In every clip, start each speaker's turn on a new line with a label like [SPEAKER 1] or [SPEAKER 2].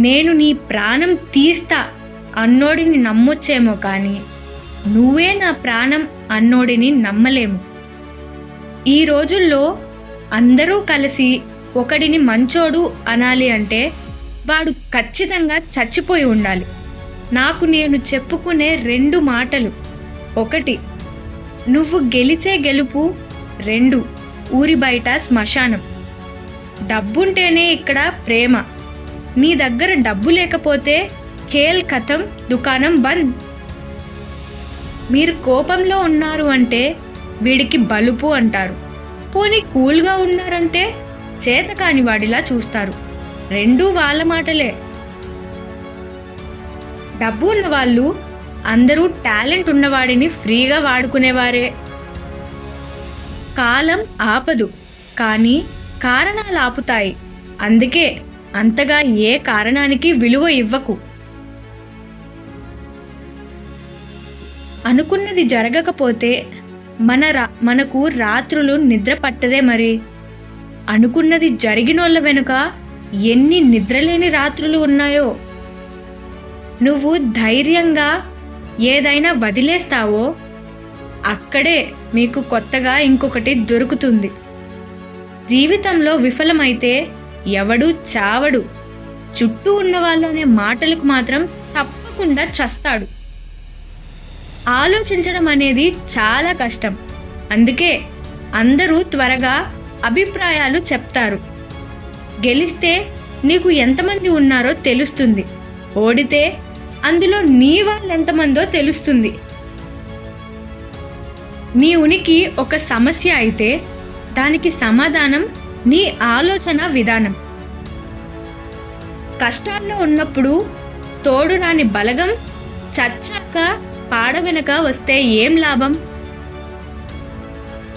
[SPEAKER 1] నేను నీ ప్రాణం తీస్తా అన్నోడిని నమ్మొచ్చేమో కానీ నువ్వే నా ప్రాణం అన్నోడిని నమ్మలేము. ఈ రోజుల్లో అందరూ కలిసి ఒకడిని మంచోడు అనాలి అంటే వాడు ఖచ్చితంగా చచ్చిపోయి ఉండాలి. నాకు నేను చెప్పుకునే 2 మాటలు: 1 నువ్వు గెలిచే గెలుపు, 2 ఊరి బయట శ్మశానం. డబ్బుంటేనే ఇక్కడ ప్రేమ. నీ దగ్గర డబ్బు లేకపోతే ఖేల్ ఖతం, దుకాణం బంద్. మీరు కోపంలో ఉన్నారు అంటే వీడికి బలుపు అంటారు. పోనీ కూల్గా ఉన్నారంటే చేతకాని వాడిలా చూస్తారు. 2 వాళ్ళ మాటలే. డబ్బు ఉన్నవాళ్ళు అందరూ టాలెంట్ ఉన్నవాడిని ఫ్రీగా వాడుకునేవారే. కాలం ఆపదు, కానీ కారణాలు ఆపుతాయి. అందుకే అంతగా ఏ కారణానికి విలువ ఇవ్వకు. అనుకున్నది జరగకపోతే మనకు రాత్రులు నిద్ర పట్టదే మరి. అనుకున్నది జరిగినోళ్ళ వెనుక ఎన్ని నిద్రలేని రాత్రులు ఉన్నాయో. నువ్వు ధైర్యంగా ఏదైనా వదిలేస్తావో అక్కడే మీకు కొత్తగా ఇంకొకటి దొరుకుతుంది. జీవితంలో విఫలమైతే ఎవడూ చావడు. చుట్టూ ఉన్న వాళ్ళనే మాటలకు మాత్రం తప్పకుండా చస్తాడు. ఆలోచించడం అనేది చాలా కష్టం. అందుకే అందరూ త్వరగా అభిప్రాయాలు చెప్తారు. గెలిస్తే నీకు ఎంతమంది ఉన్నారో తెలుస్తుంది. ఓడితే అందులో నీ వాళ్ళెంతమందో తెలుస్తుంది. నీ ఉనికి ఒక సమస్య అయితే దానికి సమాధానం నీ ఆలోచన విధానం. కష్టాల్లో ఉన్నప్పుడు తోడు రాని బలగం చచ్చాక పాడ వెనక వస్తే ఏం లాభం?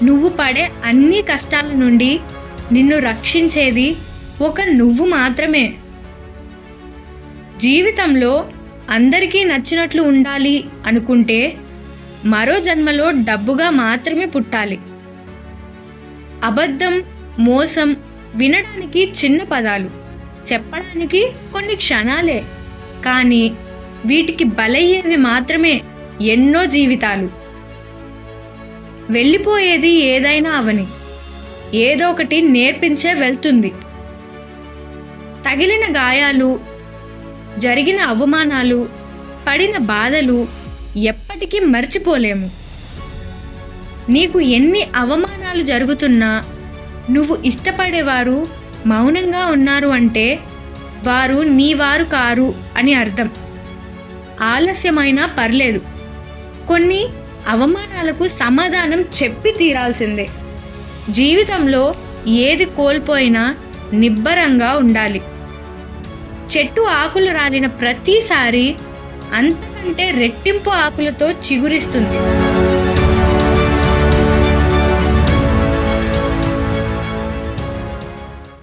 [SPEAKER 1] నువ్వు పడే అన్ని కష్టాల నుండి నిన్ను రక్షించేది ఒక నువ్వు మాత్రమే. జీవితంలో అందరికీ నచ్చినట్లు ఉండాలి అనుకుంటే మరో జన్మలో డబ్బుగా మాత్రమే పుట్టాలి. అబద్ధం, మోసం వినడానికి చిన్న పదాలు, చెప్పడానికి కొన్ని క్షణాలే, కానీ వీటికి బలయ్యేవి మాత్రమే ఎన్నో జీవితాలు. వెళ్ళిపోయేది ఏదైనా అవని, ఏదో ఒకటి నేర్పించే వెళ్తుంది. తగిలిన గాయాలు, జరిగిన అవమానాలు, పడిన బాధలు ఎప్పటికీ మర్చిపోలేము. నీకు ఎన్ని అవమానాలు జరుగుతున్నా నువ్వు ఇష్టపడేవారు మౌనంగా ఉన్నారు అంటే వారు నీ వారు కారు అని అర్థం. ఆలస్యమైనా పర్లేదు, కొన్ని అవమానాలకు సమాధానం చెప్పి తీరాల్సిందే. జీవితంలో ఏది కోల్పోయినా నిబ్బరంగా ఉండాలి. చెట్టు ఆకులు రాలిన ప్రతిసారి అంతకంటే రెట్టింపు ఆకులతో చిగురిస్తుంది.